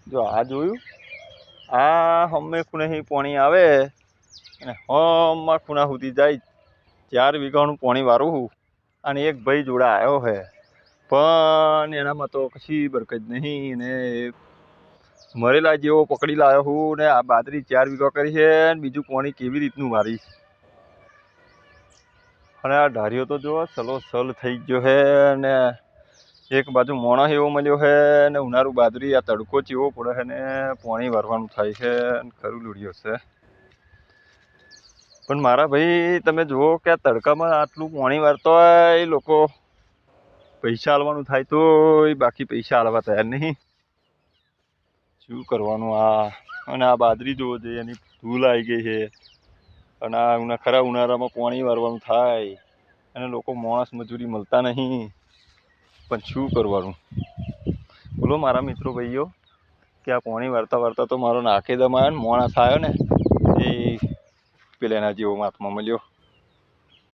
જો આ જોયું, આ હમે ખૂણે પાણી આવે અને હમમાં ખૂણા સુધી જાય 4 વીઘાનું પાણી વારું હું અને એક ભાઈ જોડા આવ્યો હે પણ એનામાં તો કશી બરકત નહીં ને મરેલા જેવો પકડી લાવ્યો હું ને આ બાજરી 4 વીઘા કરી છે ને બીજું પાણી કેવી રીતનું મારીશ અને આ ઢાર્યો તો જો સલો સલ થઈ ગયો હે ને એક બાજુ મોણસ એવો મળ્યો હે ને ઉનાળુ બાજરી આ તડકો ચેવો પડે છે ને પાણી વારવાનું થાય છે ને ખરું લૂડ્યો છે પણ મારા ભાઈ તમે જુઓ કે આ તડકામાં આટલું પાણી વારતો હોય એ લોકો પૈસા આલવાનું થાય તો બાકી પૈસા આલવા તૈયાર નહીં શું કરવાનું આ અને આ બાજરી જોવો જોઈએ એની ધૂલ આવી ગઈ છે અને આ ખરા ઉનાળામાં પાણી વારવાનું થાય અને લોકો માણસ મજૂરી મળતા નહીં પણ શું કરવાનું બોલો મારા મિત્રો ભાઈઓ કે આ પાણી વારતા વારતા તો મારો નાકે દમ આવ્યો ને માણસ આવ્યો ને એ પેલા એના જેવો હાથમાં મળ્યો